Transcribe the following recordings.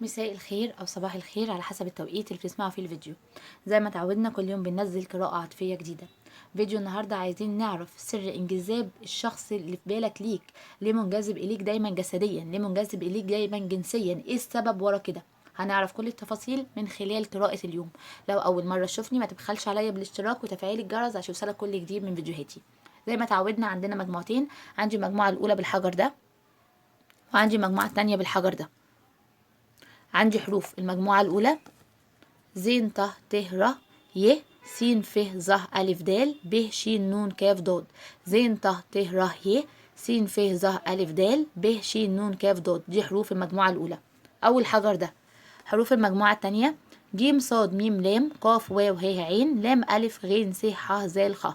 مساء الخير او صباح الخير على حسب التوقيت اللي بتسمعوا فيه الفيديو. زي ما تعودنا كل يوم بننزل قراءة عاطفية جديدة. فيديو النهاردة عايزين نعرف سر انجذاب الشخص اللي في بالك ليك. ليه منجذب اليك دايما جسديا؟ ليه منجذب اليك دايما جنسيا؟ ايه السبب ورا كده؟ هنعرف كل التفاصيل من خلال قراءة اليوم. لو اول مرة تشوفني ما تبخلش عليا بالاشتراك وتفعيل الجرس عشان يوصلك كل جديد من فيديوهاتي. زي ما تعودنا عندنا مجموعتين، عندي المجموعة الاولى بالحجر ده وعندي المجموعة التانية بالحجر ده. عندي حروف المجموعة الأولى: زين ط ت ر ي س ف ظ أ د ب ش ن ك ض. زين ط ت ر ي س ف ظ أ د ب ش ن ك ض. دي حروف المجموعة الأولى. أول حجر ده. حروف المجموعة التانية: ج ص م ل ق و ه ع ل أ غ س ح ذ خ.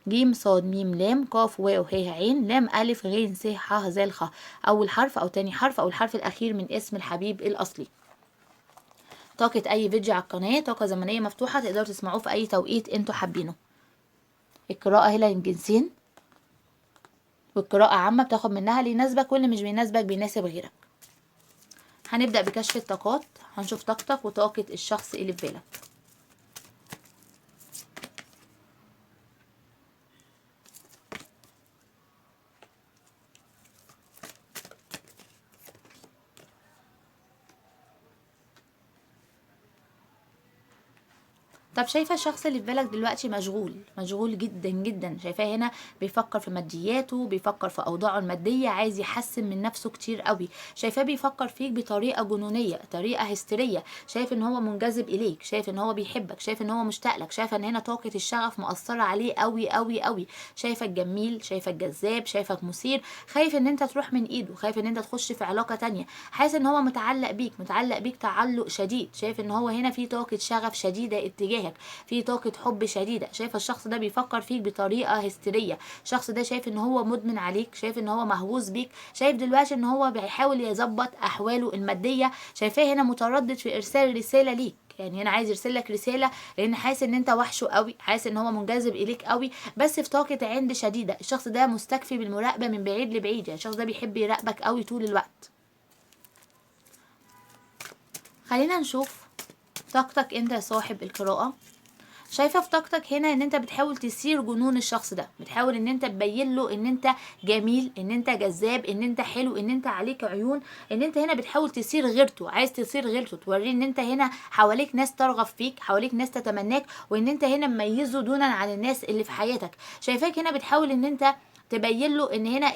ج ص م ل ق و ه ع ل أ غ س ح ذ خ. أول حرف أو تاني حرف أو الحرف الأخير من اسم الحبيب الأصلي. طاقة أي فيديو على القناة طاقة زمنية مفتوحة، تقدروا تسمعوه في أي توقيت انتوا حابينه. القراءة هنا للجنسين، والقراءة عامة بتاخد منها اللي يناسبك واللي مش بيناسبك بيناسب غيرك. هنبدأ بكشف الطاقات، هنشوف طاقتك وطاقة الشخص اللي في بالك. طب شايفه الشخص اللي في بالك دلوقتي مشغول جدا جدا. شايفاه هنا بيفكر في مادياته، بيفكر في اوضاعه الماديه، عايز يحسن من نفسه كتير قوي. شايفاه بيفكر فيك بطريقه جنونيه، طريقه هستيريه. شايف ان هو منجذب اليك، شايف ان هو بيحبك، شايف ان هو مشتاق لك. شايفه ان هنا طاقه الشغف مؤثره عليه قوي قوي قوي. شايفك جميل، شايفك جذاب، شايفك مثير. خايف ان انت تروح من ايده، خايف ان انت تخش في علاقه تانية. حاسس ان هو متعلق بيك تعلق شديد. شايف ان هو هنا في طاقه شغف شديده اتجاهك، في طاقة حب شديدة. شايفة الشخص ده بيفكر فيك بطريقة هستيرية. الشخص ده شايف ان هو مدمن عليك، شايف ان هو مهووس بيك. شايف دلوقتي ان هو بيحاول يظبط احواله المادية. شايفاه هنا متردد في ارسال رسالة ليك، يعني هنا عايز يرسل لك رسالة لان حاسس ان انت وحشه قوي، حاسس ان هو منجذب اليك قوي، بس في طاقة عند شديدة. الشخص ده مستكفي بالمراقبة من بعيد لبعيد، يعني الشخص ده بيحب يراقبك قوي طول الوقت. خلينا نشوف طاقتك انت يا صاحب القراءة. شايفه في طاقتك هنا ان انت بتحاول تثير جنون الشخص ده، بتحاول ان انت تبين له ان انت جميل، ان انت جذاب، ان انت حلو، ان انت عليك عيون. ان انت هنا بتحاول تثير غيرته، عايز تثير غيرته، توريه ان انت هنا حواليك ناس ترغب فيك، حواليك ناس تتمناك، وان انت هنا مميزه دونا عن الناس اللي في حياتك. شايفاك هنا بتحاول ان انت تبين له ان هنا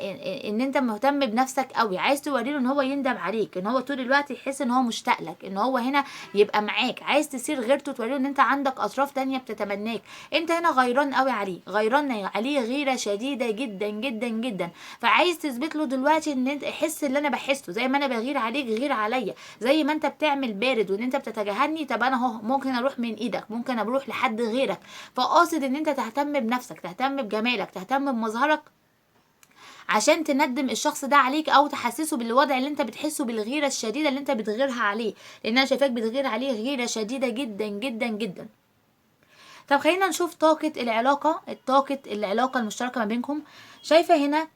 ان انت مهتم بنفسك قوي، عايز توري له ان هو يندم عليك، ان هو طول الوقت يحس ان هو مشتاق لك، ان هو هنا يبقى معاك. عايز تثير غيرته، توريه ان انت عندك اطراف تانية بتتمناك. انت هنا غيران قوي عليه، غيران عليه غيرة شديدة جدا جدا جدا. فعايز تثبت له دلوقتي ان انت حس اللي انا بحسه، زي ما انا بغير عليك غير عليا. زي ما انت بتعمل بارد وان انت بتتجاهلني، طب انا اهو ممكن اروح من ايدك، ممكن اروح لحد غيرك. فقاصد ان انت تهتم بنفسك، تهتم بجمالك، تهتم بمظهرك، عشان تندم الشخص ده عليك او تحسسه بالوضع اللي انت بتحسه بالغيره الشديده اللي انت بتغيرها عليه. لان انا شايفاك بتغير عليه غيره شديده جدا جدا جدا. طب خلينا نشوف طاقة العلاقة المشتركة ما بينكم. شايفة هنا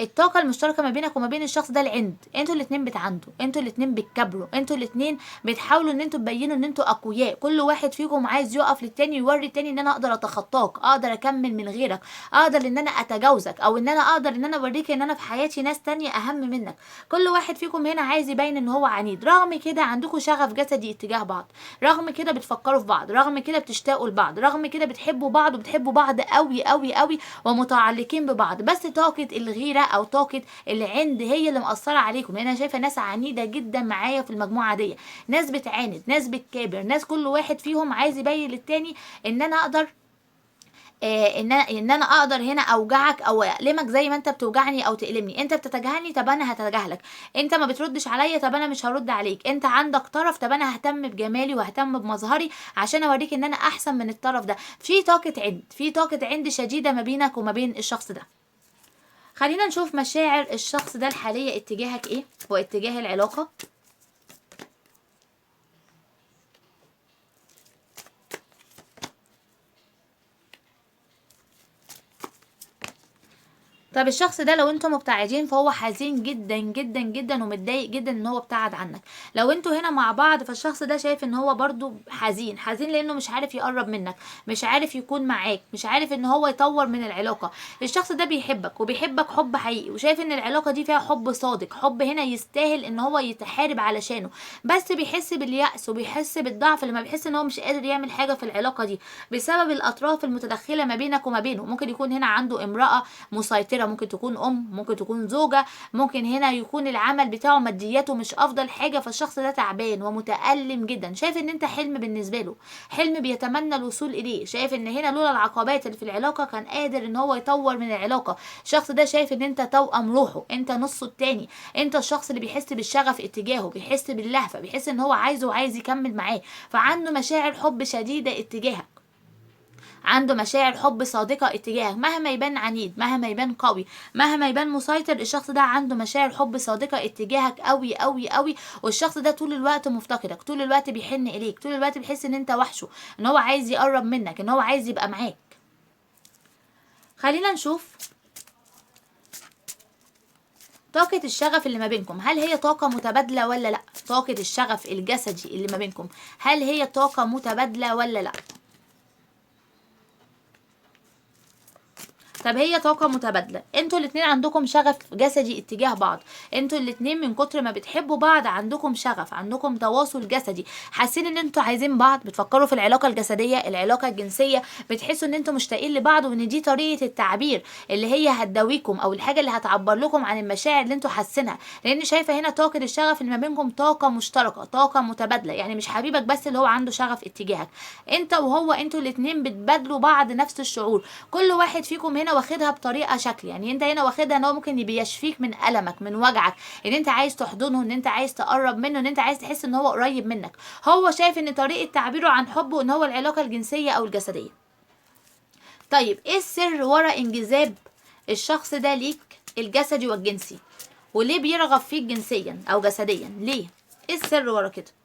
الطاقة المشتركة ما بينك وما بين الشخص ده العند. انتوا الاتنين بتعندوا، انتوا الاتنين بتكبروا، انتوا الاتنين بتحاولوا ان انتوا تبينوا ان انتوا اقوياء. كل واحد فيكم عايز يقف للتاني، يوري التاني ان انا اقدر اتخطاك، اقدر اكمل من غيرك، اقدر ان انا اتجاوزك، او ان انا اقدر ان انا اوريك ان انا في حياتي ناس تانية اهم منك. كل واحد فيكم هنا عايز يبين ان هو عنيد. رغم كده عندكم شغف جسدي اتجاه بعض، رغم كده بتفكروا في بعض، رغم كده بتشتاقوا لبعض، رغم كده بتحبوا بعض وبتحبوا بعض قوي قوي قوي ومتعلقين ببعض. بس طاقة الغيرة او طاقة العند هي اللي مأثرة عليكم. لان انا شايفة ناس عنيدة جدا معايا في المجموعة دي، ناس بتعاند، ناس بتكابر، ناس كل واحد فيهم عايز يبين للتاني ان انا اقدر، ان انا اقدر هنا اوجعك او اؤلمك زي ما انت بتوجعني او تألمني. انت بتتجاهلني، طب انا هتجاهلك. انت ما بتردش عليا، طب انا مش هرد عليك. انت عندك طرف، طب انا ههتم بجمالي وههتم بمظهري عشان اوريك ان انا احسن من الطرف ده. في طاقة عند شديدة ما بينك وما بين الشخص ده. خلينا نشوف مشاعر الشخص ده الحالية اتجاهك ايه واتجاه العلاقة. طب الشخص ده لو انتوا مبتعدين فهو حزين جدا جدا جدا ومتضايق جدا ان هو ابتعد عنك. لو انتوا هنا مع بعض فالشخص ده شايف ان هو برضو حزين، حزين لانه مش عارف يقرب منك، مش عارف يكون معاك، مش عارف ان هو يطور من العلاقة. الشخص ده بيحبك وبيحبك حب حقيقي، وشايف ان العلاقة دي فيها حب صادق، حب هنا يستاهل ان هو يتحارب علشانه، بس بيحس باليأس وبيحس بالضعف لما بيحس ان هو مش قادر يعمل حاجة في العلاقة دي بسبب الاطراف المتدخلة ما بينك وما بينه. ممكن يكون هنا عنده امرأة مسيطرة، ممكن تكون ممكن تكون زوجة، ممكن هنا يكون العمل بتاعه مادياته مش افضل حاجة، فالشخص ده تعبان ومتألم جدا، شايف ان انت حلم بالنسبة له، حلم بيتمنى الوصول اليه، شايف ان هنا لولا العقبات اللي في العلاقة كان قادر ان هو يطور من العلاقة. الشخص ده شايف ان انت توأم روحه، انت نصه التاني، انت الشخص اللي بيحس بالشغف اتجاهه، بيحس باللهفة، بيحس ان هو عايزه وعايز يكمل معاه، فعنده مشاعر حب شديدة اتجاهك، عنده مشاعر حب صادقة اتجاهك، مهما يبان عنيد، مهما يبان قوي، مهما يبان مسيطر، الشخص ده عنده مشاعر حب صادقة اتجاهك قوي قوي قوي. والشخص ده طول الوقت مفتقدك، طول الوقت بيحن اليك، طول الوقت بيحس ان انت وحشه، ان هو عايز يقرب منك، ان هو عايز يبقى معاك. خلينا نشوف طاقة الشغف اللي ما بينكم، هل هي طاقة متبادلة ولا لا؟ طاقة الشغف الجسدي اللي ما بينكم، هل هي طاقة متبادلة ولا لا؟ طب هي طاقة متبادلة، انتوا الاتنين عندكم شغف جسدي اتجاه بعض، انتوا الاتنين من كتر ما بتحبوا بعض عندكم شغف، عندكم تواصل جسدي، حاسين ان انتوا عايزين بعض، بتفكروا في العلاقة الجسدية، العلاقة الجنسية، بتحسوا ان انتوا مشتاقين لبعض، وان دي طريقة التعبير اللي هي هتداويكم او الحاجة اللي هتعبر لكم عن المشاعر اللي انتوا حاسينها. لان شايفة هنا طاقة الشغف اللي ما بينكم طاقة مشتركة، طاقة متبادلة، يعني مش حبيبك بس اللي هو عنده شغف اتجاهك، انت وهو انتوا الاتنين بتبادلوا بعض نفس الشعور، كل واحد فيكم هنا واخدها بطريقه شكل، يعني انت هنا واخدها ان هو ممكن بيشفيك من المك من وجعك، ان انت عايز تحضنه، ان انت عايز تقرب منه، ان انت عايز تحس ان هو قريب منك. هو شايف ان طريقه تعبيره عن حبه ان هو العلاقه الجنسيه او الجسديه. طيب ايه السر ورا انجذاب الشخص ده ليك الجسدي والجنسي؟ وليه بيرغب فيك جنسيا او جسديا؟ ليه؟ ايه السر ورا كده؟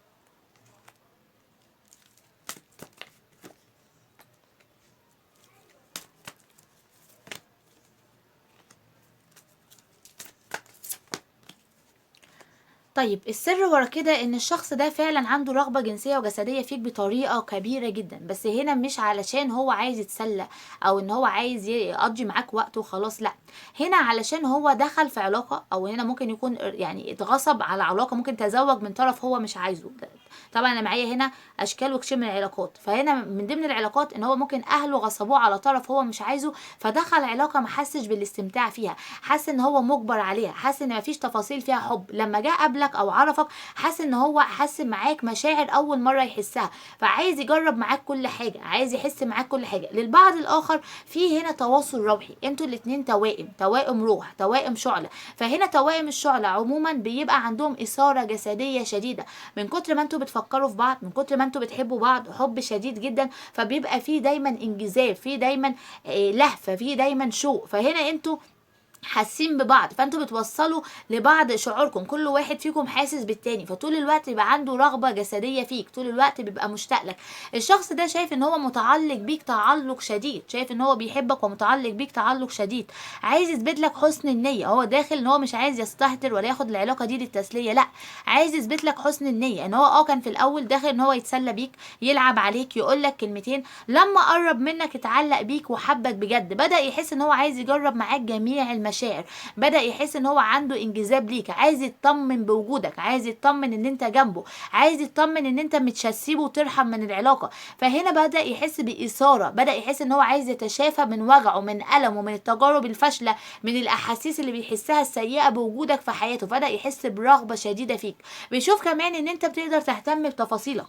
طيب السر ورا كده ان الشخص ده فعلا عنده رغبة جنسية وجسدية فيك بطريقة كبيرة جدا، بس هنا مش علشان هو عايز يتسلى او ان هو عايز يقضي معاك وقت وخلاص، لا، هنا علشان هو دخل في علاقة، او هنا ممكن يكون يعني اتغصب على علاقة، ممكن تزوج من طرف هو مش عايزه. طبعا انا معايا هنا اشكال وكشف من العلاقات، فهنا من ضمن العلاقات ان هو ممكن اهله غصبوه على طرف هو مش عايزه، فدخل علاقة ما حسش بالاستمتاع فيها، حس ان هو مجبر عليها، حس ان مفيش تفاصيل فيها حب. لما جه قبلك او عرفك حس ان هو حس معاك مشاعر اول مره يحسها، فعايز يجرب معاك كل حاجه، عايز يحس معاك كل حاجه. للبعض الاخر في هنا تواصل روحي، انتوا الاتنين توائم، توائم روح، توائم شعله، فهنا توائم الشعله عموما بيبقى عندهم اثاره جسديه شديده، من كتر ما انتوا بتفكروا في بعض، من كتر ما انتوا بتحبوا بعض حب شديد جدا، فبيبقى في دايما انجذاب، في دايما لهفه، في دايما شوق، فهنا انتوا حاسين ببعض، فانتوا بتوصلوا لبعض شعوركم، كل واحد فيكم حاسس بالتاني، فطول الوقت يبقى عنده رغبة جسدية فيك، طول الوقت بيبقى مشتاق لك. الشخص ده شايف ان هو متعلق بيك تعلق شديد، شايف ان هو بيحبك ومتعلق بيك تعلق شديد، عايز يثبت لك حسن النية، هو داخل ان هو مش عايز يستهتر ولا ياخد العلاقة دي للتسلية، لا، عايز يثبت لك حسن النية، ان هو كان في الاول داخل ان هو يتسلى بيك، يلعب عليك، يقول لك كلمتين، لما قرب منك اتعلق بيك وحبك بجد، بدأ يحس ان هو عايز يجرب معاك جميع المشاعر، بدأ يحس ان هو عنده انجذاب ليك، عايز يطمن بوجودك، عايز يطمن ان انت جنبه، عايز يطمن ان انت مش هتسيبه وترحم من العلاقة، فهنا بدأ يحس بإثارة، بدأ يحس ان هو عايز يتشافى من وجعه، من ألمه، من التجارب الفاشلة، من الأحاسيس اللي بيحسها السيئة بوجودك في حياته، بدأ يحس برغبة شديدة فيك، بيشوف كمان ان انت بتقدر تهتم بتفاصيلك،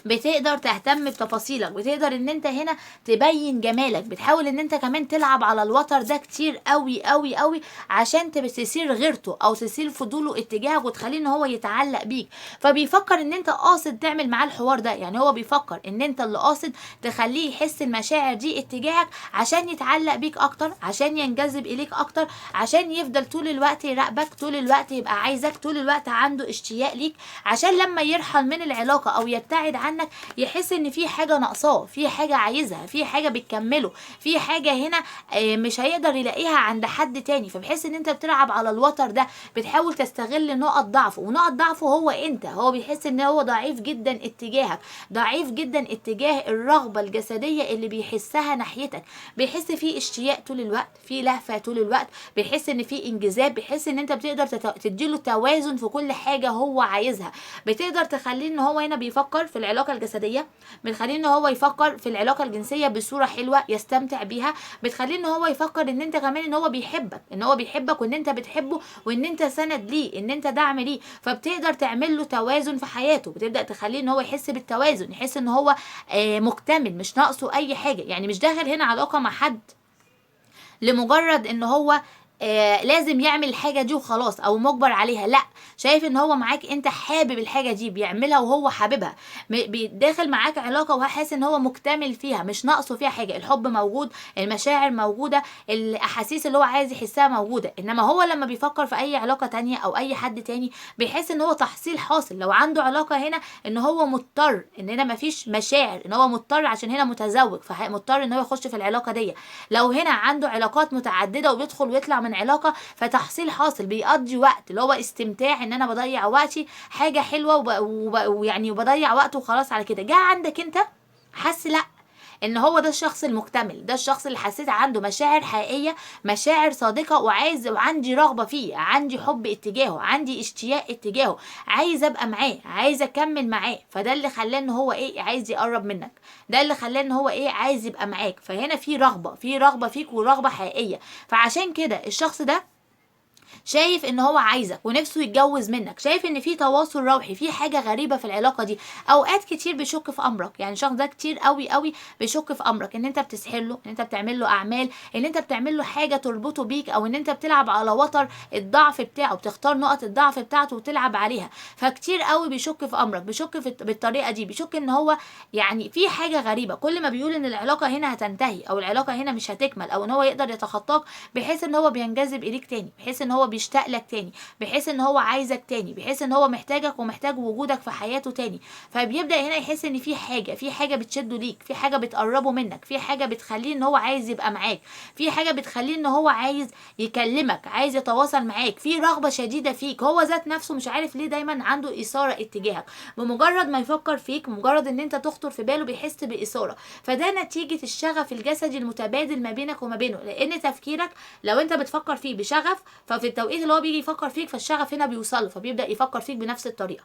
بتقدر تهتم بتفاصيلك، بتقدر ان انت هنا تبين جمالك، بتحاول ان انت كمان تلعب على الوتر ده كتير قوي قوي قوي عشان تثير غيرته او تثير فضوله اتجاهك وتخليه ان هو يتعلق بيك، فبيفكر ان انت قاصد تعمل معاه الحوار ده، يعني هو بيفكر ان انت اللي قاصد تخليه يحس المشاعر دي اتجاهك عشان يتعلق بيك اكتر، عشان ينجذب اليك اكتر، عشان يفضل طول الوقت يراقبك، طول الوقت يبقى عايزك، طول الوقت عنده اشتياق ليك، عشان لما يرحل من العلاقة او يبتعد عنك عنك يحس ان في حاجه ناقصاه، في حاجه عايزها، في حاجه بتكمله، في حاجه هنا مش هيقدر يلاقيها عند حد تاني. فبحس ان انت بتلعب على الوتر ده، بتحاول تستغل نقط ضعفه، ونقط ضعفه هو انت. هو بيحس ان هو ضعيف جدا اتجاهك، ضعيف جدا اتجاه الرغبه الجسديه اللي بيحسها ناحيتك. بيحس في اشتياق طول الوقت، في لهفه طول الوقت، بيحس ان في انجذاب، بيحس ان انت بتقدر تديله توازن في كل حاجه هو عايزها. بتقدر تخليه ان هو هنا بيفكر في العلاقه الجسديه، بتخليه ان هو يفكر في العلاقه الجنسيه بصوره حلوه يستمتع بيها، بتخليه ان هو يفكر ان انت كمان ان هو بيحبك، ان هو بيحبك وان انت بتحبه، وان انت سند ليه، ان انت دعم ليه. فبتقدر تعمل له توازن في حياته، بتبدا تخليه ان هو يحس بالتوازن، يحس ان هو مكتمل، مش ناقصه اي حاجه. يعني مش داخل هنا علاقه مع حد لمجرد ان هو لازم يعمل الحاجة دي وخلاص او مجبر عليها، لا، شايف ان هو معاك انت حابب الحاجة دي، بيعملها وهو حاببها، بيداخل معاك علاقة وهو حاسس ان هو مكتمل فيها، مش ناقصه فيها حاجة. الحب موجود، المشاعر موجودة، الاحاسيس اللي هو عايز يحسها موجودة. انما هو لما بيفكر في اي علاقة تانية او اي حد تاني بيحس ان هو تحصيل حاصل. لو عنده علاقة هنا ان هو مضطر، ان هنا مفيش مشاعر، ان هو مضطر عشان هنا متزوج فمضطر ان هو يخش في العلاقة دي. لو هنا عنده علاقات متعدده وبيدخل ويطلع من علاقه فتحصيل حاصل، بيقضي وقت اللي هو استمتاع، ان انا بضيع وقتي حاجه حلوه ويعني وبضيع وقت وخلاص على كده. جه عندك انت حس لا، ان هو ده الشخص المكتمل، ده الشخص اللي حسيت عنده مشاعر حقيقيه، مشاعر صادقه، وعندي رغبه فيه، عندي حب اتجاهه، عندي اشتياق اتجاهه، عايز ابقى معاه، عايز اكمل معاه. فده اللي خلاه ان هو عايز يقرب منك، ده اللي خلاه ان هو عايز يبقى معاك. فهنا في رغبه، في رغبه فيك ورغبه حقيقيه. فعشان كده الشخص ده شايف ان هو عايزك ونفسه يتجوز منك، شايف ان في تواصل روحي، في حاجه غريبه في العلاقه دي. اوقات كتير بيشك في امرك، يعني الشخص ده كتير قوي قوي بيشك في امرك، ان انت بتسحر له، ان انت بتعمل له اعمال، ان انت بتعمل له حاجه تربطه بيك، او ان انت بتلعب على وتر الضعف بتاعه، بتختار نقط الضعف بتاعته وتلعب عليها. فكتير قوي بيشك في امرك، بيشك بالطريقه دي، بيشك ان هو يعني في حاجه غريبه. كل ما بيقول ان العلاقه هنا هتنتهي، او العلاقه هنا مش هتكمل، او ان هو يقدر يتخطاك، بحيث ان هو بينجذب اليك تاني، بحيث ان هو بيشتاق لك تاني، بحيث ان هو عايزك تاني، بحيث ان هو محتاجك ومحتاج وجودك في حياته تاني. فبيبدأ هنا يحس ان في حاجة بتشده ليك، في حاجة بتقربه منك، في حاجة بتخليه ان هو عايز يبقى معاك، في حاجة بتخليه ان هو عايز يكلمك، عايز يتواصل معاك، في رغبة شديدة فيك. هو ذات نفسه مش عارف ليه دايما عنده إثارة اتجاهك، بمجرد ما يفكر فيك، بمجرد ان انت تخطر في باله بيحس بإثارة. فده نتيجة الشغف الجسدي المتبادل ما بينك وما بينه، لان تفكيرك لو انت بتفكر فيه بشغف، ففي التوقيت اللي هو بيجي يفكر فيك فالشغف هنا بيوصل، فبيبدأ يفكر فيك بنفس الطريقة،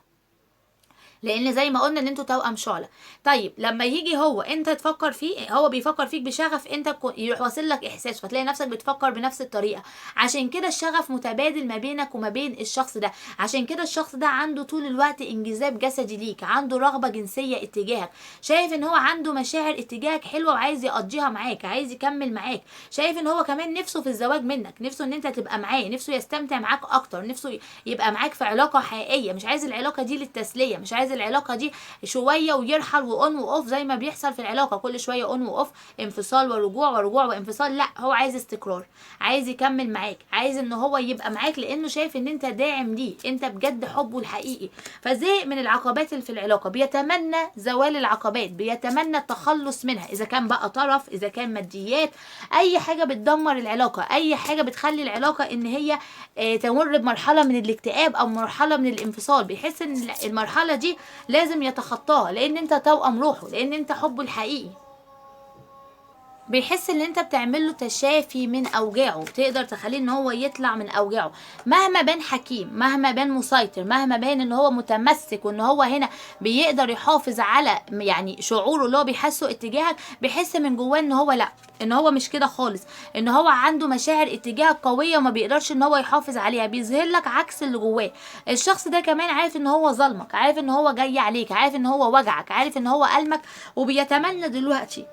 لان زي ما قلنا ان انتوا توأم شعلة. طيب لما يجي هو انت تفكر فيه، هو بيفكر فيك بشغف، انت يروح واصل لك احساس، فتلاقي نفسك بتفكر بنفس الطريقه. عشان كده الشغف متبادل ما بينك وما بين الشخص ده. عشان كده الشخص ده عنده طول الوقت انجذاب جسدي ليك، عنده رغبه جنسيه اتجاهك، شايف ان هو عنده مشاعر اتجاهك حلوه وعايز يقضيها معاك، عايز يكمل معاك. شايف ان هو كمان نفسه في الزواج منك، نفسه ان انت تبقى معاه، نفسه يستمتع معاك اكتر، نفسه يبقى معاك في علاقه حقيقيه. مش عايز العلاقه دي للتسليه، مش عايز العلاقه دي شويه ويرحل واون واوف زي ما بيحصل في العلاقه، كل شويه اون واوف، انفصال ورجوع ورجوع وانفصال. لا، هو عايز استقرار، عايز يكمل معاك، عايز ان هو يبقى معاك، لانه شايف ان انت داعم ليه، انت بجد حبه الحقيقي. فزهق من العقبات اللي في العلاقه، بيتمنى زوال العقبات، بيتمنى التخلص منها، اذا كان بقى طرف، اذا كان ماديات، اي حاجه بتدمر العلاقه، اي حاجه بتخلي العلاقه ان هي تمر بمرحله من الاكتئاب او مرحله من الانفصال. بيحس ان المرحله دي لازم يتخطاها، لان انت توأم روحه، لان انت حبه الحقيقي. بيحس ان انت بتعمل له تشافي من اوجاعه، تقدر تخليه ان هو يطلع من اوجاعه، مهما بان حكيم، مهما بان مسيطر، مهما بان ان هو متمسك، وان هو هنا بيقدر يحافظ على يعني شعوره اللي هو بيحسه اتجاهك. بيحس من جواه ان هو لا، ان هو مش كده خالص، ان هو عنده مشاعر اتجاهك قويه وما بيقدرش ان هو يحافظ عليها، بيظهر لك عكس اللي جواه. الشخص ده كمان عارف ان هو ظلمك، عارف ان هو جاي عليك، عارف ان هو وجعك، عارف ان هو ألمك، وبيتمنى دلوقتي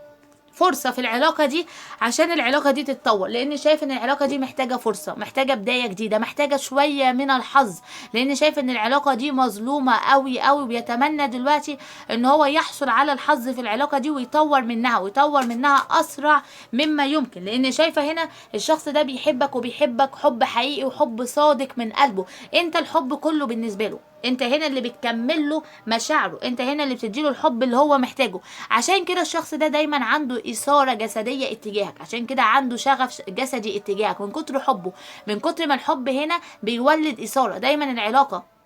فرصة في العلاقة دي عشان العلاقة دي تتطور، لان شايف ان العلاقة دي محتاجة فرصة، محتاجة بداية جديدة، محتاجة شوية من الحظ، لان شايف ان العلاقة دي مظلومة قوي قوي. بيتمنى دلوقتي ان هو يحصل على الحظ في العلاقة دي ويطور منها، ويطور منها اسرع مما يمكن، لان شايفة هنا الشخص ده بيحبك، وبيحبك حب حقيقي وحب صادق من قلبه، انت الحب كله بالنسبة له. انت هنا اللي بتكمل له مشاعره، انت هنا اللي بتديله الحب اللي هو محتاجه. عشان كده الشخص ده دايما عنده إثارة جسدية اتجاهك، عشان كده عنده شغف جسدي اتجاهك من كتر حبه. من كتر ما الحب هنا بيولد إثارة. دايما العلاقة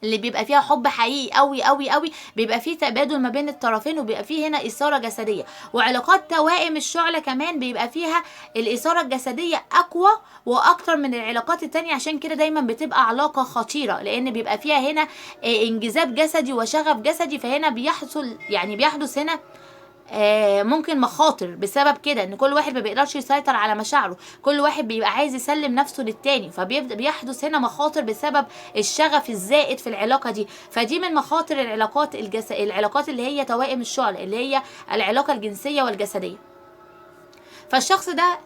اللي بيبقى فيها حب حقيقي قوي قوي قوي بيبقى فيه تبادل ما بين الطرفين، وبيبقى فيه هنا إثارة جسدية. وعلاقات توائم الشعلة كمان بيبقى فيها الإثارة الجسدية أقوى وأكتر من العلاقات التانية. عشان كده دايما بتبقى علاقة خطيرة، لأن بيبقى فيها هنا انجذاب جسدي وشغف جسدي. فهنا بيحصل يعني بيحدث هنا ممكن مخاطر بسبب كده، ان كل واحد ما بيقدرش يسيطر على مشاعره، كل واحد بيبقى عايز يسلم نفسه للتاني، فبيبدأ بيحدث هنا مخاطر بسبب الشغف الزائد في العلاقة دي. فدي من مخاطر العلاقات العلاقات اللي هي توائم الشعلة، اللي هي العلاقة الجنسية والجسدية. فالشخص ده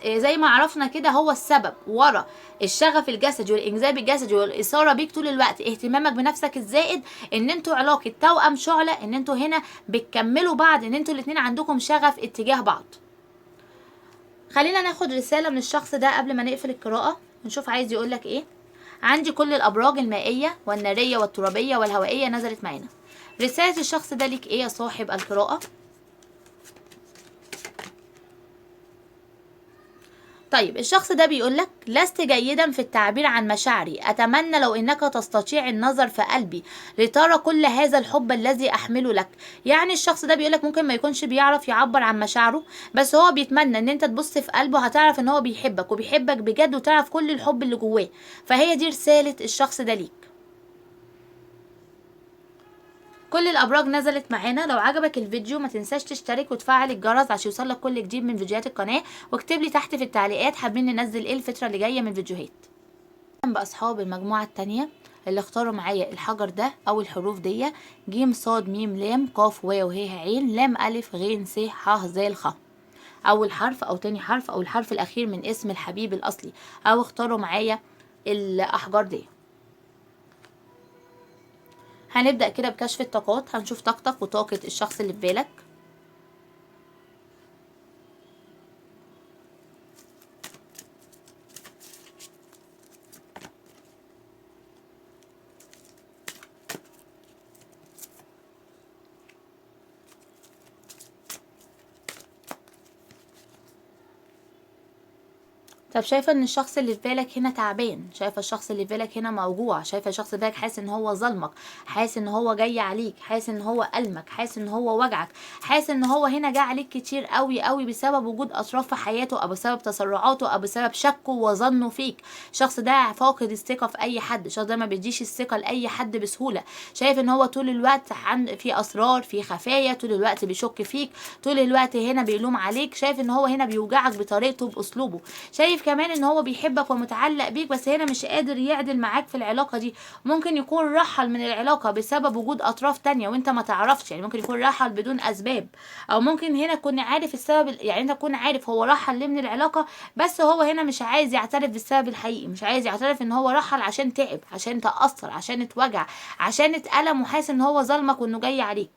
زي ما عرفنا كده هو السبب ورا الشغف الجسدي والانجذاب الجسدي والاثاره بيك طول الوقت، اهتمامك بنفسك الزائد، ان انتوا علاقه توأم شعله، ان انتوا هنا بتكملوا بعض، ان انتوا الاتنين عندكم شغف اتجاه بعض. خلينا ناخد رساله من الشخص ده قبل ما نقفل القراءه ونشوف عايز يقولك ايه. عندي كل الابراج المائيه والناريه والترابيه والهوائيه نزلت معانا. رساله الشخص ده ليك ايه يا صاحب القراءه؟ طيب الشخص ده بيقولك: لست جيدا في التعبير عن مشاعري، أتمنى لو إنك تستطيع النظر في قلبي لترى كل هذا الحب الذي أحمله لك. يعني الشخص ده بيقولك ممكن ما يكونش بيعرف يعبر عن مشاعره، بس هو بيتمنى إن أنت تبص في قلبه، هتعرف إن هو بيحبك وبيحبك بجد، وتعرف كل الحب اللي جواه. فهي دي رسالة الشخص ده ليك. كل الابراج نزلت معانا. لو عجبك الفيديو ما تنساش تشترك وتفعل الجرس عشان يوصلك كل جديد من فيديوهات القناه، واكتب لي تحت في التعليقات حابين ننزل ايه الفتره اللي جايه من فيديوهات. باصحاب المجموعه التانية اللي اختاروا معايا الحجر ده او الحروف دي: ج ص م ل ق و ه ع ل ا غ س ح ذ خ. اول حرف او تاني حرف او الحرف الاخير من اسم الحبيب الاصلي، او اختاروا معايا الاحجار دي. هنبدأ كده بكشف الطاقات، هنشوف طاقتك وطاقة الشخص اللي في بالك. طب شايفه ان الشخص اللي في بالك هنا تعبان، شايفه الشخص اللي في بالك هنا موجوع، شايفه الشخص ده حاسس ان هو ظلمك، حاسس ان هو جاي عليك، حاسس ان هو ألمك، حاسس ان هو وجعك، حاسس ان هو هنا جاي عليك كتير قوي قوي بسبب وجود اطراف في حياته، او بسبب تسرعاته، او بسبب شكه وظنه فيك. الشخص ده فاقد الثقه في اي حد، الشخص ده ما بيديش الثقه لاي حد بسهوله. شايف ان هو طول الوقت في اسرار، في خفايا، طول الوقت بيشك فيك، طول الوقت هنا بيلوم عليك. شايف ان هو هنا بيوجعك بطريقته باسلوبه. شايف كمان ان هو بيحبك ومتعلق بيك، بس هنا مش قادر يعدل معاك في العلاقة دي. ممكن يكون رحل من العلاقة بسبب وجود اطراف تانية وانت ما تعرفش، يعني ممكن يكون رحل بدون اسباب، او ممكن هنا تكون عارف السبب، يعني انت تكون عارف هو رحل ليه من العلاقة، بس هو هنا مش عايز يعترف بالسبب الحقيقي، مش عايز يعترف ان هو رحل عشان تعب، عشان تأثر، عشان اتوجع، عشان اتألم، وحاسس ان هو ظلمك وانه جاي عليك.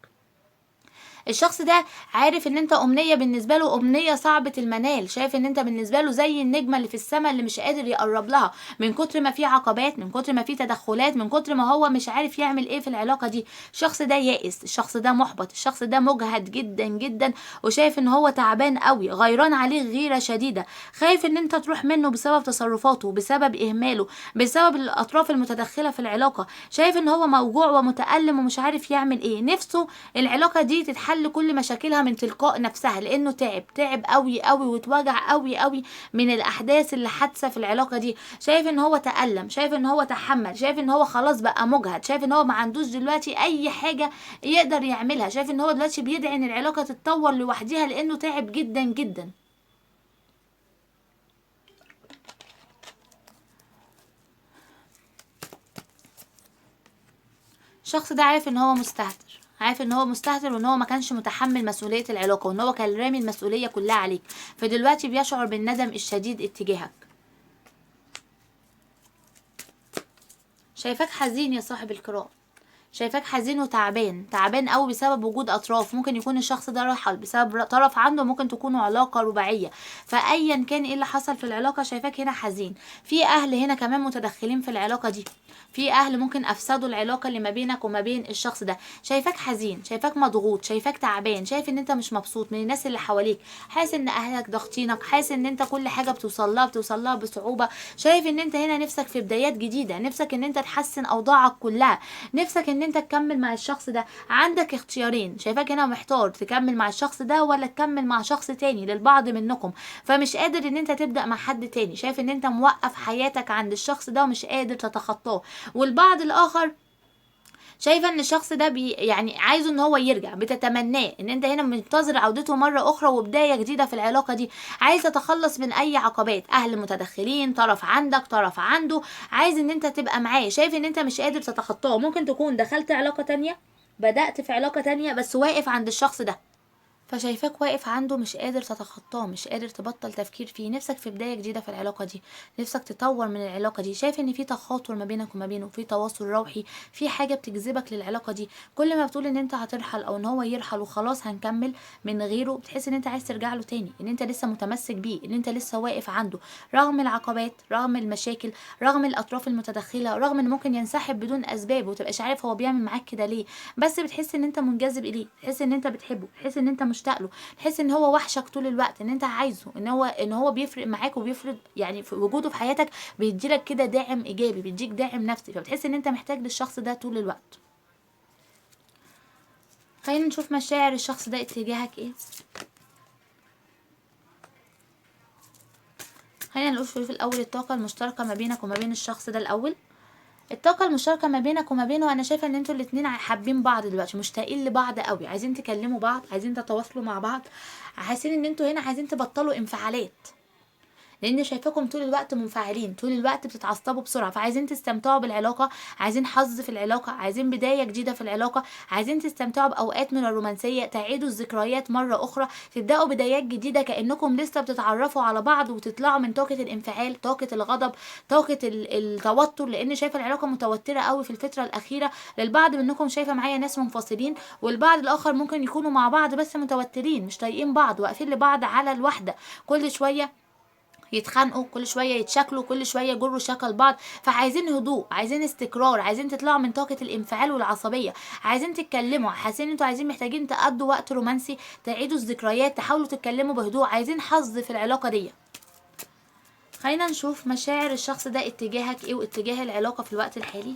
الشخص ده عارف ان انت امنية بالنسبة له، امنية صعبة المنال. شايف ان انت بالنسبة له زي النجمة اللي في السماء اللي مش قادر يقرب لها، من كتر ما في عقبات، من كتر ما في تدخلات، من كتر ما هو مش عارف يعمل ايه في العلاقة دي. الشخص ده يائس، الشخص ده محبط، الشخص ده مجهد جدا جدا، وشايف ان هو تعبان قوي، غيران عليه غيرة شديدة، خايف ان انت تروح منه بسبب تصرفاته، بسبب اهماله، بسبب الاطراف المتدخلة في العلاقة. شايف ان هو موجوع ومتألم ومش عارف يعمل ايه. نفسه العلاقة دي تتحل كل مشاكلها من تلقاء نفسها، لانه تعب قوي قوي واتوجع قوي قوي من الاحداث اللي حادثه في العلاقه دي. شايف ان هو تألم، شايف ان هو تحمل، شايف ان هو خلاص بقى مجهد، شايف ان هو ما عندوش دلوقتي اي حاجه يقدر يعملها، شايف ان هو دلوقتي بيدعي ان العلاقه تتطور لوحدها لانه تعب جدا جدا. الشخص ده عارف ان هو مستهتر، عارف ان هو مستهتر، وان هو ما كانش متحمل مسؤولية العلاقة، وان هو كان رامي المسؤولية كلها عليك، فدلوقتي بيشعر بالندم الشديد اتجاهك. شايفاك حزين يا صاحب القراءة، شايفاك حزين وتعبان، تعبان قوي بسبب وجود اطراف. ممكن يكون الشخص ده رحل بسبب طرف عنده، ممكن تكونوا علاقه رباعيه، فايا كان ايه اللي حصل في العلاقه شايفاك هنا حزين. في اهل هنا كمان متدخلين في العلاقه دي، في اهل ممكن افسدوا العلاقه اللي ما بينك وما بين الشخص ده. شايفاك حزين، شايفاك مضغوط، شايفاك تعبان، شايف ان انت مش مبسوط من الناس اللي حواليك، حاسس ان اهلك ضاغطينك، حاسس ان انت كل حاجه بتوصل لها بصعوبه. شايف ان انت هنا نفسك في بدايات جديده، نفسك ان انت تحسن اوضاعك كلها، نفسك ان انت تكمل مع الشخص ده. عندك اختيارين، شايفاك هنا محتار تكمل مع الشخص ده ولا تكمل مع شخص تاني للبعض منكم، فمش قادر ان انت تبدأ مع حد تاني. شايف ان انت موقف حياتك عند الشخص ده ومش قادر تتخطاه. والبعض الاخر شايفه ان الشخص ده يعني عايزه ان هو يرجع، بتتمناه ان انت هنا منتظر عودته مره اخرى وبدايه جديده في العلاقه دي. عايز تتخلص من اي عقبات، اهل متدخلين، طرف عندك طرف عنده، عايز ان انت تبقى معاه. شايف ان انت مش قادر تتخطاه. ممكن تكون دخلت علاقه تانية، بدأت في علاقه تانية، بس واقف عند الشخص ده، فشايفاك واقف عنده مش قادر تتخطاه، مش قادر تبطل تفكير فيه. نفسك في بداية جديدة في العلاقة دي، نفسك تطور من العلاقة دي. شايف ان في تخاطر ما بينك وما بينه، في تواصل روحي، في حاجة بتجذبك للعلاقة دي. كل ما بتقول ان انت هترحل او ان هو يرحل وخلاص هنكمل من غيره، بتحس ان انت عايز ترجع له تاني، ان انت لسه متمسك بيه، ان انت لسه واقف عنده رغم العقبات، رغم المشاكل، رغم الاطراف المتدخلة، رغم ان ممكن ينسحب بدون اسباب وتبقاش عارف هو بيعمل معاك كده ليه. بس بتحس ان انت منجذب اليه، تحس ان انت بتحبه، تحس ان انت مشتاق له، تحس ان هو وحشك طول الوقت، ان انت عايزه، ان هو بيفرق معاك وبيفرق يعني في وجوده في حياتك، بيديلك كده داعم ايجابي، بيديك داعم نفسي، فبتحس ان انت محتاج للشخص ده طول الوقت. خلينا نشوف مشاعر الشخص ده اتجاهك ايه. خلينا نقول في الاول الطاقه المشتركه ما بينك وما بين الشخص ده. الاول الطاقه المشتركه ما بينك وما بينه، انا شايفه ان انتوا الاتنين حابين بعض دلوقتي، مشتاقين لبعض قوي، عايزين تكلموا بعض، عايزين تتواصلوا مع بعض، حاسين ان انتوا هنا عايزين تبطلوا انفعالات، لان شايفاكم طول الوقت منفعلين، طول الوقت بتتعصبوا بسرعه، فعايزين تستمتعوا بالعلاقه، عايزين حظ في العلاقه، عايزين بدايه جديده في العلاقه، عايزين تستمتعوا باوقات من الرومانسيه، تعيدوا الذكريات مره اخرى، تبداوا بدايات جديده كانكم لسه بتتعرفوا على بعض وتطلعوا من طاقه الانفعال، طاقه الغضب، طاقه التوتر. لان شايفه العلاقه متوتره قوي في الفتره الاخيره. للبعض منكم شايفه معايا ناس منفصلين، والبعض الاخر ممكن يكونوا مع بعض بس متوترين، مش طايقين بعض، واقفين لبعض على الوحده، كل شويه يتخانقوا، كل شويه يتشكلوا، كل شويه يجروا شكل بعض. فعايزين هدوء، عايزين استقرار، عايزين تطلعوا من طاقه الانفعال والعصبيه، عايزين تتكلموا، حاسين انتوا عايزين محتاجين تقضوا وقت رومانسي، تعيدوا الذكريات، تحاولوا تتكلموا بهدوء، عايزين حظ في العلاقه دي. خلينا نشوف مشاعر الشخص ده اتجاهك ايه واتجاه العلاقه في الوقت الحالي.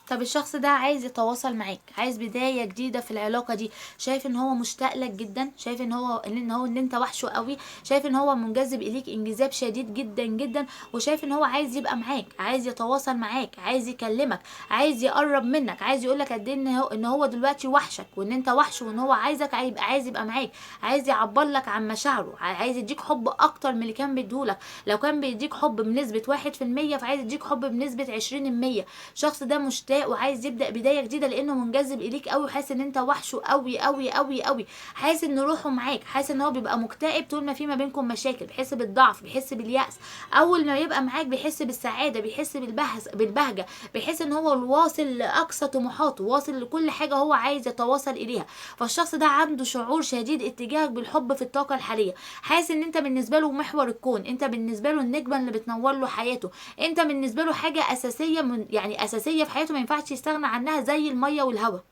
طب الشخص ده عايز يتواصل معاك، عايز بداية جديدة في العلاقة دي، شايف ان هو مشتاق لك جدا، شايف ان انت وحشه قوي، شايف ان هو منجذب اليك انجذاب شديد جدا جدا، وشايف ان هو عايز يبقى معاك، عايز يتواصل معاك، عايز يكلمك، عايز يقرب منك، عايز يقولك قد ايه ان هو دلوقتي وحشك وان انت وحشه، وان هو عايز يبقى معاك، عايز يعبر لك عن مشاعره، عايز يديك حب اكتر من اللي كان بيديهولك. لو كان بيديك حب بنسبة 1%، فعايز يديك حب بنسبة 20%. الشخص ده مشتاق وعايز يبدا بدايه جديده، لانه منجذب اليك قوي، وحاسس ان انت وحشه قوي قوي قوي قوي، حاسس ان روحه معاك، حاسس ان هو بيبقى مكتئب طول ما في ما بينكم مشاكل، بيحس بالضعف، بيحس باليأس. اول ما يبقى معاك بيحس بالسعاده، بيحس بالبهجه، بيحس ان هو واصل لاقصى طموحاته، واصل لكل حاجه هو عايز يتواصل اليها. فالشخص ده عنده شعور شديد اتجاهك بالحب في الطاقه الحاليه، حاسس ان انت بالنسبه له محور الكون، انت بالنسبه له النجمه اللي بتنور له حياته، انت بالنسبه له حاجه اساسيه يعني اساسيه في حياته، ما ينفعش يستغنى عنها زي الميه والهواء.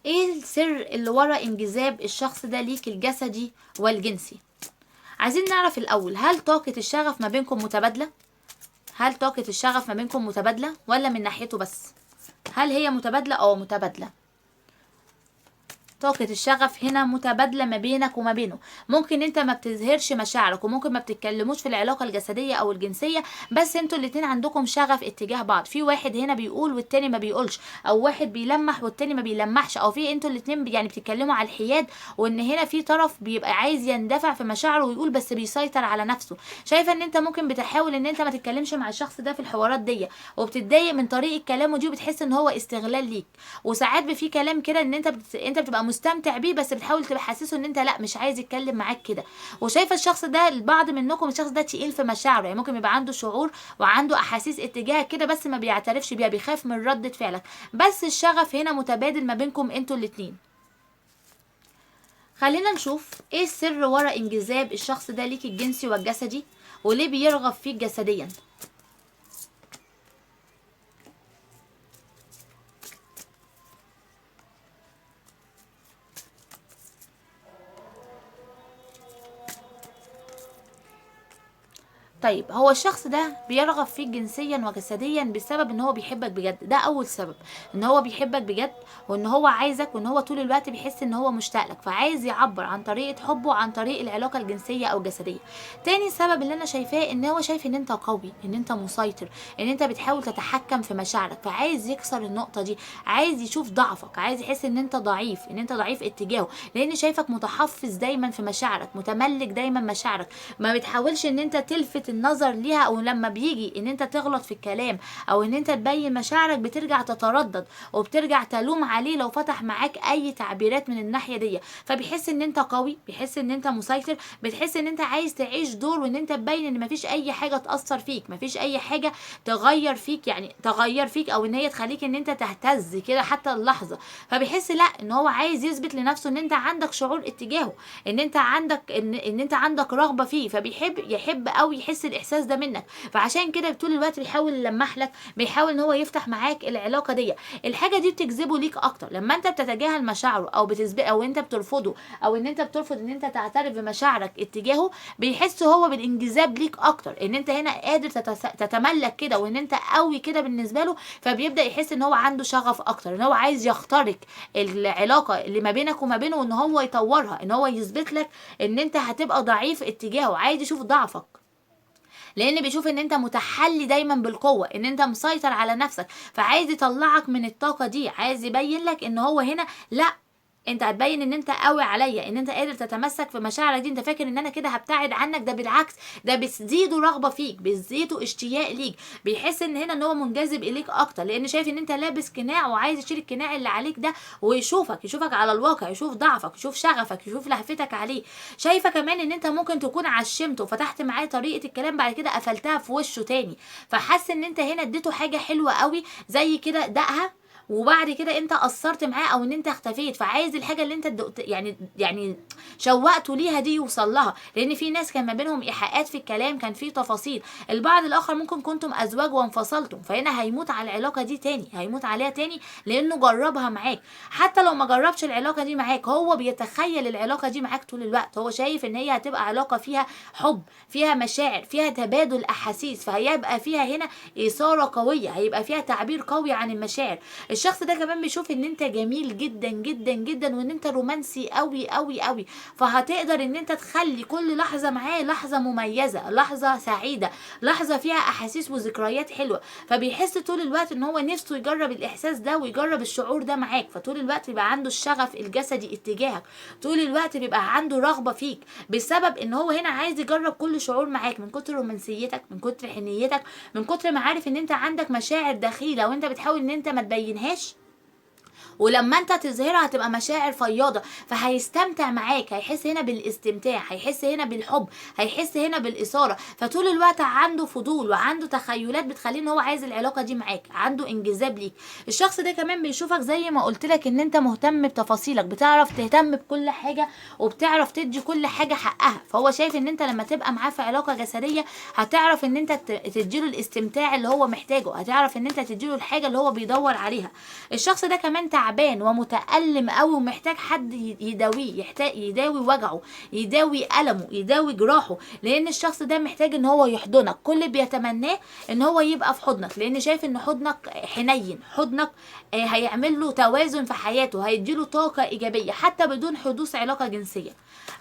ايه السر اللي ورا انجذاب الشخص ده ليك الجسدي والجنسي؟ عايزين نعرف الاول، هل طاقة الشغف ما بينكم متبادلة؟ هل طاقة الشغف ما بينكم متبادلة ولا من ناحيته بس؟ هل هي متبادلة او متبادلة؟ طاقة الشغف هنا متبادلة ما بينك وما بينه. ممكن انت ما بتظهرش مشاعرك، وممكن ما بتتكلموش في العلاقة الجسدية او الجنسية، بس انتوا الاتنين عندكم شغف اتجاه بعض، في واحد هنا بيقول والتاني ما بيقولش، او واحد بيلمح والتاني ما بيلمحش، او في انتوا الاتنين يعني بتتكلموا على الحياد، وان هنا في طرف بيبقى عايز يندفع في مشاعره ويقول بس بيسيطر على نفسه. شايفة ان انت ممكن بتحاول ان انت ما تتكلمش مع الشخص ده في الحوارات دي، وبتتضايق من طريقة كلامه دي، وبتحس ان هو استغلال ليك. وساعات في كلام كده ان انت بتبقى مستمتع بيه، بس بتحاول تحسسه ان انت لا مش عايز يتكلم معاك كده. وشايفه الشخص ده، البعض منكم الشخص ده تقيل في مشاعره، يعني ممكن يبقى عنده شعور وعنده احاسيس اتجاهك كده، بس ما بيعترفش بيها، بيخاف من ردة فعلك، بس الشغف هنا متبادل ما بينكم انتوا الاتنين. خلينا نشوف ايه السر ورا انجذاب الشخص ده ليك الجنسي والجسدي، وليه بيرغب فيك جسديا. طيب هو الشخص ده بيرغب فيك جنسيا وجسديا بسبب ان هو بيحبك بجد، ده اول سبب، ان هو بيحبك بجد وان هو عايزك وان هو طول الوقت بيحس ان هو مشتاق لك، فعايز يعبر عن طريقة حبه عن طريق العلاقة الجنسية او الجسدية. تاني سبب اللي انا شايفاه ان هو شايف ان انت قوي، ان انت مسيطر، ان انت بتحاول تتحكم في مشاعرك، فعايز يكسر النقطة دي، عايز يشوف ضعفك، عايز يحس ان انت ضعيف، ان انت ضعيف اتجاهه، لان شايفك متحفظ دايما في مشاعرك، متملك دايما مشاعرك، ما بتحاولش ان انت تلفت النظر ليها، او لما بيجي ان انت تغلط في الكلام او ان انت تبين مشاعرك بترجع تتردد وبترجع تلوم عليه لو فتح معاك اي تعبيرات من الناحية دي. فبيحس ان انت قوي، بيحس ان انت مسيطر، بتحس ان انت عايز تعيش دور وان انت تبين ان مفيش اي حاجة تأثر فيك، مفيش اي حاجة تغير فيك، يعني تغير فيك او ان هي تخليك ان انت تهتز كده حتى اللحظة. فبيحس لا، ان هو عايز يثبت لنفسه ان انت عندك شعور اتجاهه، ان انت عندك ان انت عندك رغبة فيه، يحب قوي يحس الاحساس ده منك. فعشان كده طول الوقت بيحاول يلمح لك، بيحاول ان هو يفتح معاك العلاقه دي. الحاجه دي بتجذبه ليك اكتر لما انت بتتجاهل مشاعره او بتسبق او انت بترفضه، او ان انت بترفض ان انت تعترف بمشاعرك اتجاهه. بيحس هو بالانجذاب ليك اكتر، ان انت هنا قادر تتملك كده وان انت قوي كده بالنسبه له، فبيبدا يحس ان هو عنده شغف اكتر، ان هو عايز يخترق العلاقه اللي ما بينك وما بينه، وان هو يطورها، ان هو يثبت لك ان انت هتبقى ضعيف اتجاهه، عايز يشوف ضعفك، لان بيشوف ان انت متحلي دايما بالقوه، ان انت مسيطر على نفسك، فعايز يطلعك من الطاقه دي، عايز يبين لك ان هو هنا لا، انت هتبين ان انت قوي عليا، ان انت قادر تتمسك في مشاعرك دي، انت فاكر ان انا كده هبتعد عنك، ده بالعكس، ده بتزيده رغبه فيك، بتزيده اشتياق ليك، بيحس ان هنا ان هو منجذب اليك اكتر، لان شايف ان انت لابس قناع وعايز يشيل القناع اللي عليك ده ويشوفك على الواقع، يشوف ضعفك، يشوف شغفك، يشوف لهفتك عليه. شايفه كمان ان انت ممكن تكون عشمته وفتحت معاه طريقه الكلام، بعد كده قفلتها في وشه تاني، فحس ان انت هنا اديته حاجه حلوه قوي زي كده دقها، وبعد كده انت قصرت معاه او ان انت اختفيت، فعايز الحاجه اللي انت يعني شوقته ليها دي يوصل لها، لان في ناس كان ما بينهم ايحاءات في الكلام، كان في تفاصيل. البعض الاخر ممكن كنتم ازواج وانفصلتم، فهنا هيموت على العلاقه دي تاني، هيموت عليها تاني، لانه جربها معاك. حتى لو ما جربش العلاقه دي معاك، هو بيتخيل العلاقه دي معاك طول الوقت، هو شايف ان هي هتبقى علاقه فيها حب، فيها مشاعر، فيها تبادل احاسيس، فهيبقى فيها هنا اثاره قويه، هيبقى فيها تعبير قوي عن المشاعر. الشخص ده كمان بيشوف ان انت جميل جدا جدا جدا، وان انت رومانسي قوي قوي قوي، فهتقدر ان انت تخلي كل لحظة معاه لحظة مميزة، لحظة سعيدة، لحظة فيها احاسيس وذكريات حلوة. فبيحس طول الوقت ان هو نفسه يجرب الاحساس ده ويجرب الشعور ده معاك، فطول الوقت بيبقى عنده الشغف الجسدي اتجاهك، طول الوقت بيبقى عنده رغبة فيك، بسبب ان هو هنا عايز يجرب كل شعور معاك، من كتر رومانسيتك، من كتر حنيتك، من كتر ما عارف ان انت عندك مشاعر داخلية وانت بتحاول ان انت ما تبينهاش، ولما انت تظهرها هتبقى مشاعر فياضة، فهيستمتع معاك، هيحس هنا بالاستمتاع، هيحس هنا بالحب، هيحس هنا بالإثارة، فطول الوقت عنده فضول وعنده تخيلات بتخليه ان هو عايز العلاقة دي معاك، عنده انجذاب ليك. الشخص ده كمان بيشوفك زي ما قلت لك ان انت مهتم بتفاصيلك، بتعرف تهتم بكل حاجة وبتعرف تدي كل حاجة حقها، فهو شايف ان انت لما تبقى معاه في علاقة جسدية هتعرف ان انت تديله الاستمتاع اللي هو محتاجه، هتعرف ان انت تديله الحاجة اللي هو بيدور عليها. الشخص ده كمان تعبان ومتألم قوي ومحتاج حد يداويه، يحتاج يداوي وجعه، يداوي ألمه، يداوي جراحه، لأن الشخص ده محتاج ان هو يحضنك، كل اللي بيتمناه ان هو يبقى في حضنك، لأن شايف ان حضنك حنين، حضنك هيعمل له توازن في حياته، هيديله طاقة إيجابية حتى بدون حدوث علاقة جنسية.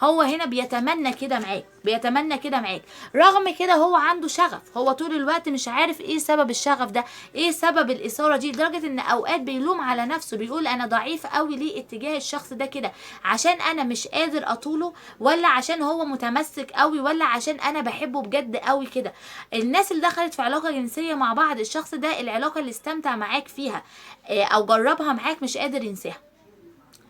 هو هنا بيتمنى كده معاك، بيتمنى كده معاك، رغم كده هو عنده شغف، هو طول الوقت مش عارف ايه سبب الشغف ده، ايه سبب الإثارة دي، لدرجة ان اوقات بيلوم على نفسه، بيقول انا ضعيف قوي ليه اتجاه الشخص ده كده، عشان انا مش قادر اطوله، ولا عشان هو متمسك قوي، ولا عشان انا بحبه بجد قوي كده. الناس اللي دخلت في علاقة جنسية مع بعض، الشخص ده العلاقة اللي استمتع معاك فيها او جربها معاك مش قادر ينساها،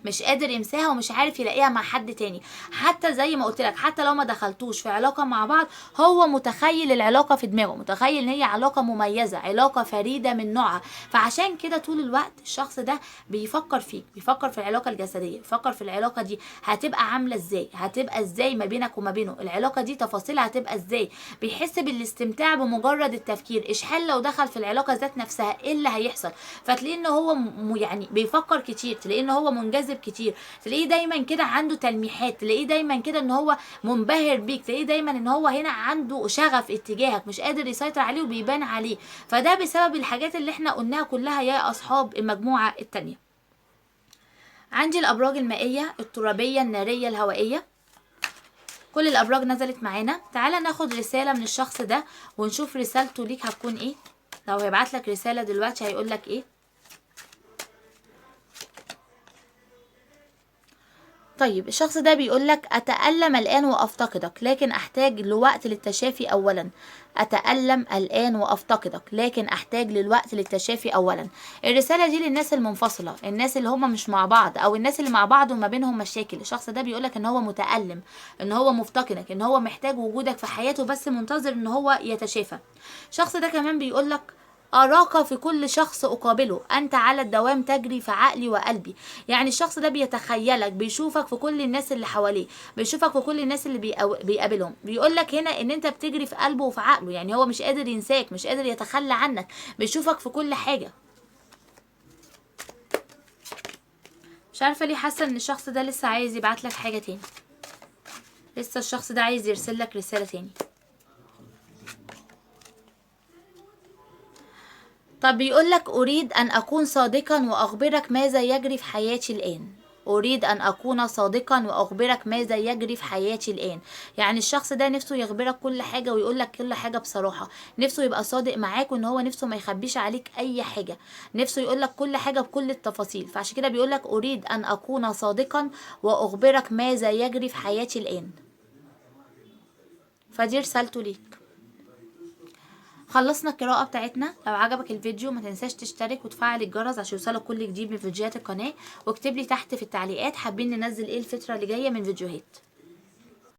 مش قادر ينساها ومش عارف يلاقيها مع حد تاني. حتى زي ما قلت لك، حتى لو ما دخلتوش في علاقة مع بعض، هو متخيل العلاقة في دماغه، متخيل ان هي علاقة مميزة، علاقة فريدة من نوعها. فعشان كده طول الوقت الشخص ده بيفكر فيك، بيفكر في العلاقة الجسدية، بيفكر في العلاقة دي هتبقى عاملة ازاي، هتبقى ازاي ما بينك وما بينه، العلاقة دي تفاصيلها هتبقى ازاي. بيحس بالاستمتاع بمجرد التفكير. اشحال لو دخل في العلاقة ذات نفسها ايه اللي هيحصل؟ فتلاقيه ان هو يعني بيفكر كتير، تلاقيه ان هو منجذب كتير، تلاقيه دايما كده عنده تلميحات، تلاقيه دايما كده ان هو منبهر بيك، تلاقيه دايما ان هو هنا عنده شغف اتجاهك، مش قادر يسيطر عليه وبيبان عليه. فده بسبب الحاجات اللي احنا قلناها كلها يا اصحاب المجموعة التانية. عندي الابراج المائية، الترابية، النارية، الهوائية. كل الابراج نزلت معانا. تعالى ناخد رسالة من الشخص ده ونشوف رسالته ليك هتكون ايه. لو هيبعت لك رسالة دلوقتي هيقول لك ايه؟ طيب الشخص ده بيقول لك: أتألم الآن وأفتقدك لكن أحتاج لوقت للتشافي أولا. أتألم الآن وأفتقدك لكن أحتاج للوقت للتشافي أولا. الرسالة دي للناس المنفصلة، الناس اللي هم مش مع بعض، أو الناس اللي مع بعض وما بينهم مشاكل. الشخص ده بيقول لك إن هو متألم، إن هو مفتقدك، إن هو محتاج وجودك في حياته، بس منتظر إن هو يتشافى. الشخص ده كمان بيقول لك: أراك في كل شخص أقابله، أنت على الدوام تجري في عقلي وقلبي. يعني الشخص ده بيتخيلك، بيشوفك في كل الناس اللي حواليه، بيشوفك في كل الناس اللي بيقابلهم. بيقولك هنا إن أنت بتجري في قلبه وفي عقله، يعني هو مش قادر ينساك، مش قادر يتخلى عنك، بيشوفك في كل حاجة. مش عارفة ليه حاسة إن الشخص ده لسه عايز يبعتلك حاجة تاني، لسه الشخص ده عايز يرسلك رسالة تاني. طب بيقولك: أريد أن أكون صادقا وأخبرك ماذا يجري في حياتي الآن. أريد أن أكون صادقا وأخبرك ماذا يجري في حياتي الآن. يعني الشخص ده نفسه يخبرك كل حاجة ويقولك كل حاجة بصراحة، نفسه يبقى صادق معاك، وإن هو نفسه ما يخبيش عليك أي حاجة، نفسه يقولك كل حاجة بكل التفاصيل. فعشان كده بيقولك: أريد أن أكون صادقا وأخبرك ماذا يجري في حياتي الآن. فدي رسالته ليك. خلصنا القراءة بتاعتنا. لو عجبك الفيديو ما تنساش تشترك وتفعل الجرس عشان يوصلك كل جديد من فيديوهات القناة، واكتب لي تحت في التعليقات حابين ننزل ايه الفترة اللي جاية من فيديوهات.